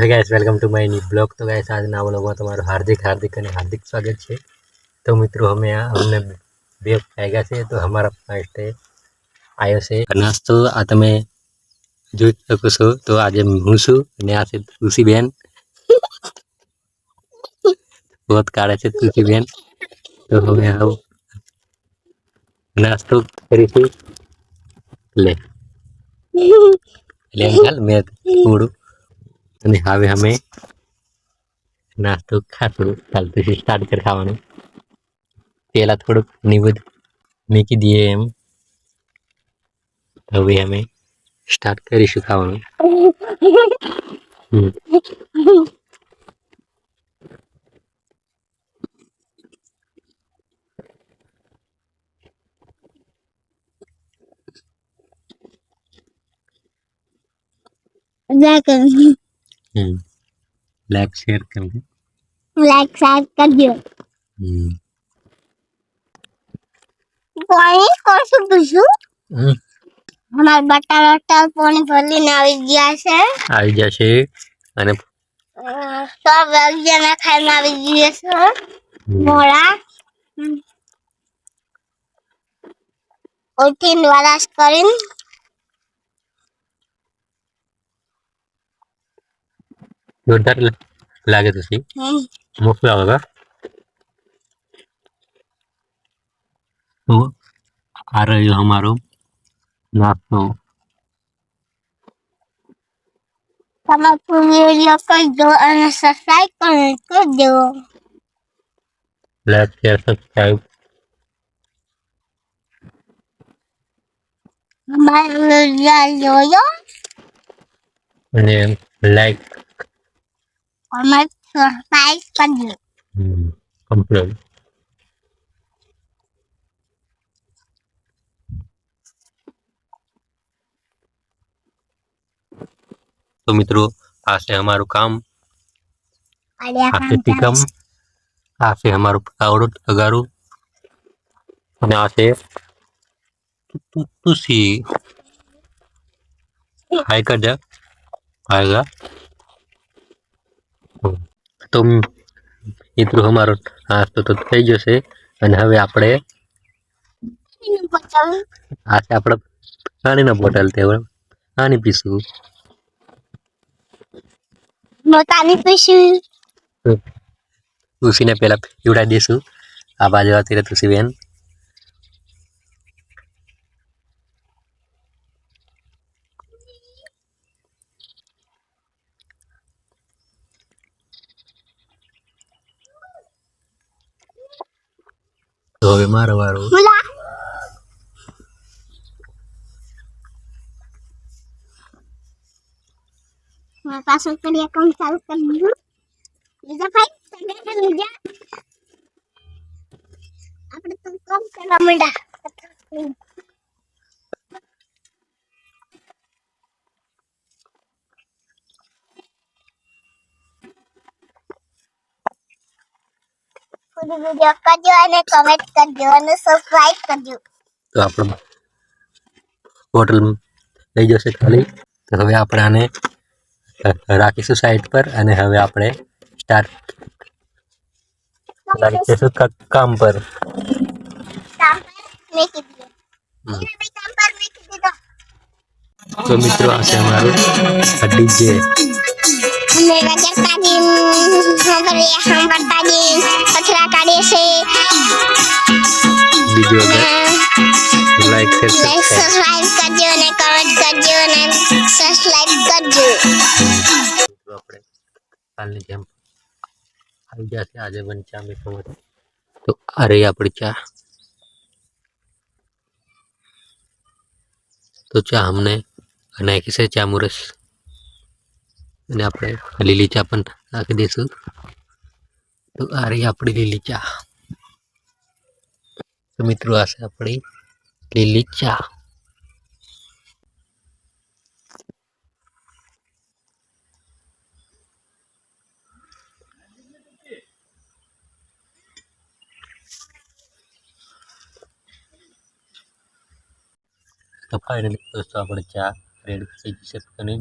Hey guys welcome to my new blog. तो guys आज ना ब्लॉगમાં તમારું હાર્दिक સ્વાગત છે। તો મિત્રો हमने બે વાગ્યા છે તો हमारा ફર્સ્ટ આવ્યો છે નાસ્તો આ તમે જોઈ શકો છો। તો આજે હું છું અને આ છે તુલસીબેન, बहुत કાળે છે તુલસીબેન। તો હવે આવ નાસ્તો કરીશું। ले हाल मैं થોડું અને હવે અમે નાસ્તો ખાશું। ચાલતું સ્ટાર્ટ કરી ખાવાનું। પેલા થોડુંક નિવેદ મૂકી દઈએ એમ। હવે અમે સ્ટાર્ટ કરીશું ખાવાનું। लाइक शेयर कर दे, लाइक शेयर कर दियो। पानी कौन सा बुझू हमार बटा पानी भरली ना આવી જશે અને सब जना खाई में આવી જશે મોળા ઓટીન વાળા કરીને જોરદાર લાગે તો સही મોકલા होगा। तो आ रही हो हमारो नाश्तो। તમારું वीडियो कर दो और सब्सक्राइब कर दो। लाइक शेयर सब्सक्राइब हमारे वीडियो जो અને લાઈક हमारे सब्सक्राइब कर दो। કમ્પ્લીટ। तो मित्रों आ से हमाરું કામ આ છે ટીકમ, આ છે हमाરું આવડું અગારું અને આ છે तुसी हाय कर जा आएगा। तो मित्रों हमारो नास्तो तो થઈ જશે અને હવે આપણે આ છે આપણે પાણીના બોટલ તે પાણી પીશું। મોટાની પીશું તુલસીને પહેલા પીવડાવી દઈશું। આ બાજુ આવતી રહે તુલસીબેન। તો હવે મારો વારો। मैं पासवर्ड कर दिया अकाउंट चालू कर दूँ लीजा भाई संडे का लीजा આપણે તો કામ કરવા માંડ્યા। પૂરી વિડિયો કરજો અને કમેન્ટ કરજો અને સબસ્ક્રાઇબ કરજો। તો આપણે બોટલ લઈ જશે ખાલી। તો હવે આપણે આને રાખીશું સાઈડ પર અને હવે આપણે સ્ટાર્ટ કરીશું કામ પર। काम पर मैं की दिए मेरा भी काम पर मैं की दे दो। तो मित्रों आ से हमारो डीजे मेरा जैसा दिन हम बता दिन कचरा काढ़े से वीडियो लाइक शेयर सब्सक्राइब करजो ने कमेंट करजो ने सब्सक्राइब करजो। तो આપણે કાલની જેમ આવી જશે આજે પણ ચા મીઠો હતો। તો આ રહી આપણી ચા। તો ચા અમને નાખી છે ચા મુરસ અને આપણે લીલી ચા પણ નાખી દઈશું। તો આ રહી આપણી લીલી ચા। તો મિત્રો આ છે આપણી લીલી ચા। તો ફાઇનલી દોસ્તો આપણે ચા રેડી થઈ જશે અને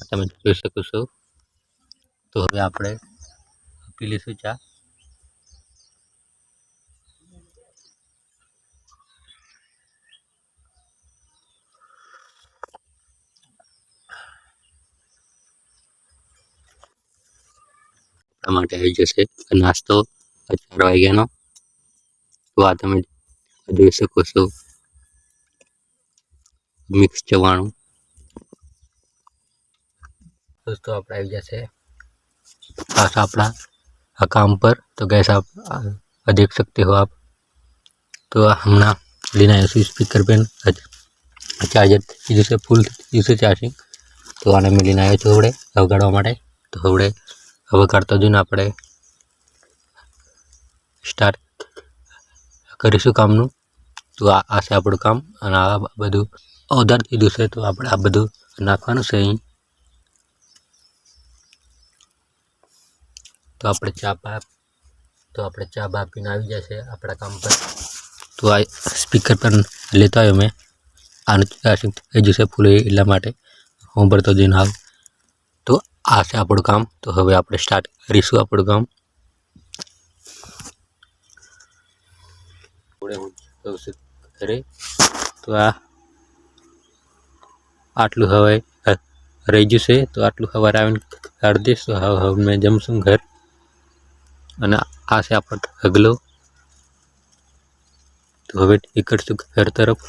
તમે જોઈ શકો છો। તો હવે આપણે પી લઈશું ચા. આપણા માટે આવી જશે નાસ્તો 4 વાગ્યાનો. તો આ તમે જોઈ શકો છો મિક્સ ચવાણું. दोस्तों આપણે આવી જશે पास अपना काम पर. तो गैस आप देख सकते हो आप. तो हमने लेना है स्पीकर पेन चार्जर जिससे फूल जिससे चार्जिंग. तो आने में लेना है थोड़े वगाड़वा માટે. તો હવે વગાડતા જઈને આપણે સ્ટાર્ટ કરીશું કામનું. તો આ છે આપણું કામ અને આ બધું ઓર્ડર દીધું છે. તો આપણે આ બધું નાખવાનું છે અહીં. તો આપણે ચા બા પીને આવી જશે આપણા કામ પર. તો આ સ્પીકર પર લેતા આવ્યો મેં આનું ચાર્જિંગ થઈ જશે ફૂલ એટલા માટે હું ભરતો જઈને આવ. તો આ છે આપણું કામ. તો હવે આપણે સ્ટાર્ટ કરીશું આપણું કામ. થોડે હું જઉં છું ઘરે. તો આટલું હવે રહી જશે. તો આટલું સવારે આવીને કાઢી દઈશ. તો હવે મેં જમશું ઘર. અને આ છે આપણો ઢગલો. તો હવે નીકળશું ઘર તરફ.